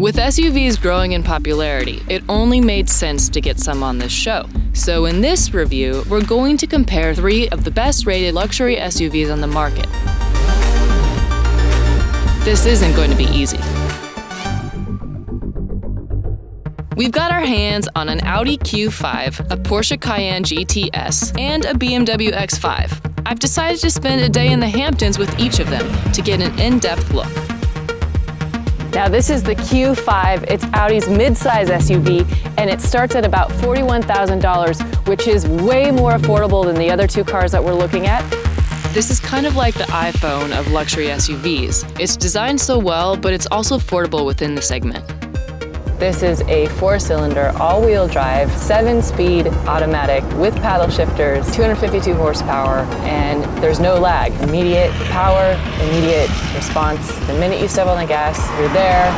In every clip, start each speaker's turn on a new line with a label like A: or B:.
A: With SUVs growing in popularity, it only made sense to get some on this show. So in this review, we're going to compare 3 of the best-rated luxury SUVs on the market. This isn't going to be easy. We've got our hands on an Audi Q5, a Porsche Cayenne GTS, and a BMW X5. I've decided to spend a day in the Hamptons with each of them to get an in-depth look.
B: Now this is the Q5, it's Audi's mid-size SUV, and it starts at about $41,000, which is way more affordable than the other 2 cars that we're looking at.
A: This is kind of like the iPhone of luxury SUVs. It's designed so well, but it's also affordable within the segment.
B: This is a 4-cylinder, all-wheel drive, 7-speed automatic with paddle shifters, 252 horsepower, and there's no lag. Immediate power, immediate response. The minute you step on the gas, you're there.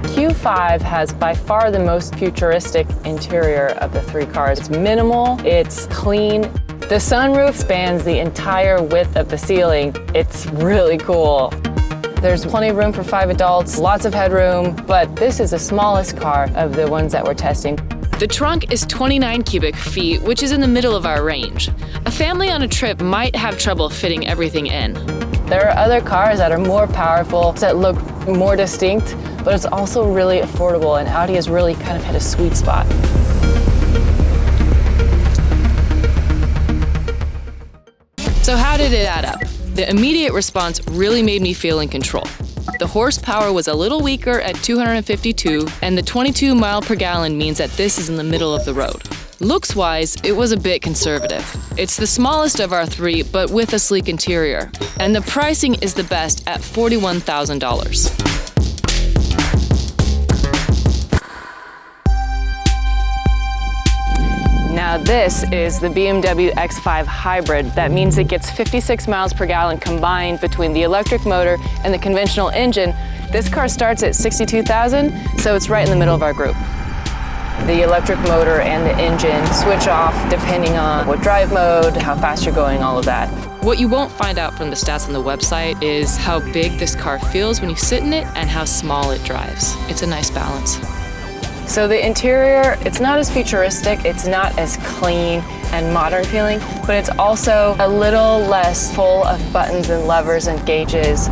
B: Q5 has by far the most futuristic interior of the 3 cars. It's minimal, it's clean. The sunroof spans the entire width of the ceiling. It's really cool. There's plenty of room for 5 adults, lots of headroom, but this is the smallest car of the ones that we're testing.
A: The trunk is 29 cubic feet, which is in the middle of our range. A family on a trip might have trouble fitting everything in.
B: There are other cars that are more powerful, that look more distinct, but it's also really affordable, and Audi has really kind of hit a sweet spot.
A: So how did it add up? The immediate response really made me feel in control. The horsepower was a little weaker at 252, and the 22 mile per gallon means that this is in the middle of the road. Looks-wise, it was a bit conservative. It's the smallest of our 3, but with a sleek interior. And the pricing is the best at $41,000.
B: Now this is the BMW X5 Hybrid. That means it gets 56 miles per gallon combined between the electric motor and the conventional engine. This car starts at $62,000, so it's right in the middle of our group. The electric motor and the engine switch off depending on what drive mode, how fast you're going, all of that.
A: What you won't find out from the stats on the website is how big this car feels when you sit in it and how small it drives. It's a nice balance.
B: So the interior, it's not as futuristic, it's not as clean and modern feeling, but it's also a little less full of buttons and levers and gauges.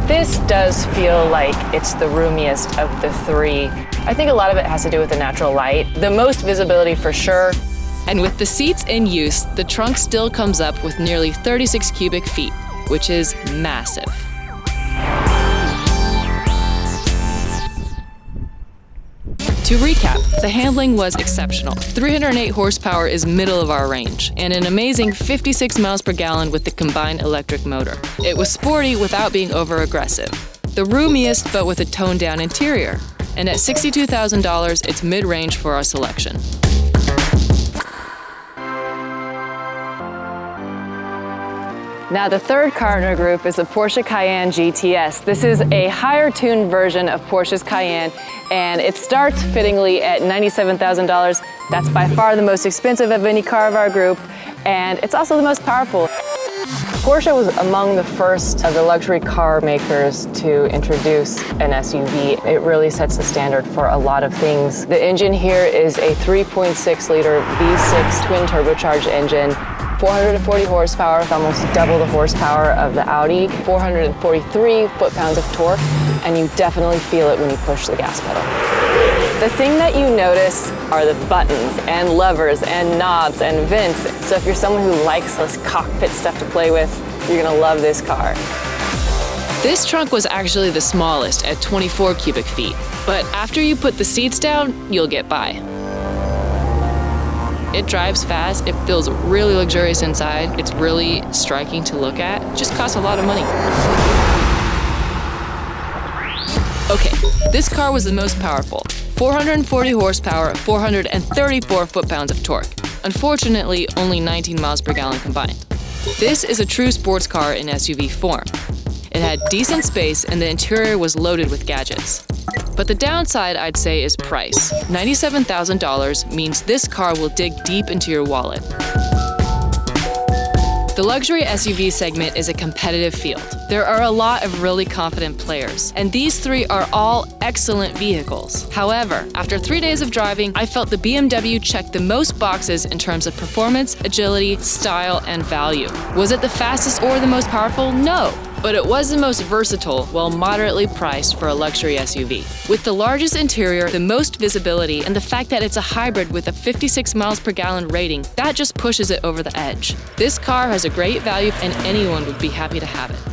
B: This does feel like it's the roomiest of the 3. I think a lot of it has to do with the natural light. The most visibility for sure.
A: And with the seats in use, the trunk still comes up with nearly 36 cubic feet, which is massive. To recap, the handling was exceptional. 308 horsepower is middle of our range, and an amazing 56 miles per gallon with the combined electric motor. It was sporty without being over-aggressive. The roomiest, but with a toned-down interior. And at $62,000, it's mid-range for our selection.
B: Now the 3rd car in our group is the Porsche Cayenne GTS. This is a higher tuned version of Porsche's Cayenne, and it starts fittingly at $97,000. That's by far the most expensive of any car of our group, and it's also the most powerful. Porsche was among the first of the luxury car makers to introduce an SUV. It really sets the standard for a lot of things. The engine here is a 3.6-liter V6 twin turbocharged engine. 440 horsepower, almost double the horsepower of the Audi, 443 foot-pounds of torque, and you definitely feel it when you push the gas pedal. The thing that you notice are the buttons and levers and knobs and vents. So if you're someone who likes this cockpit stuff to play with, you're gonna love this car.
A: This trunk was actually the smallest at 24 cubic feet, but after you put the seats down, you'll get by. It drives fast, it feels really luxurious inside, it's really striking to look at, it just costs a lot of money. Okay, this car was the most powerful. 440 horsepower, 434 foot-pounds of torque. Unfortunately, only 19 miles per gallon combined. This is a true sports car in SUV form. It had decent space and the interior was loaded with gadgets. But the downside, I'd say, is price. $97,000 means this car will dig deep into your wallet. The luxury SUV segment is a competitive field. There are a lot of really confident players, and these three are all excellent vehicles. However, after 3 days of driving, I felt the BMW checked the most boxes in terms of performance, agility, style, and value. Was it the fastest or the most powerful? No. But it was the most versatile while moderately priced for a luxury SUV. With the largest interior, the most visibility, and the fact that it's a hybrid with a 56 miles per gallon rating, that just pushes it over the edge. This car has a great value and anyone would be happy to have it.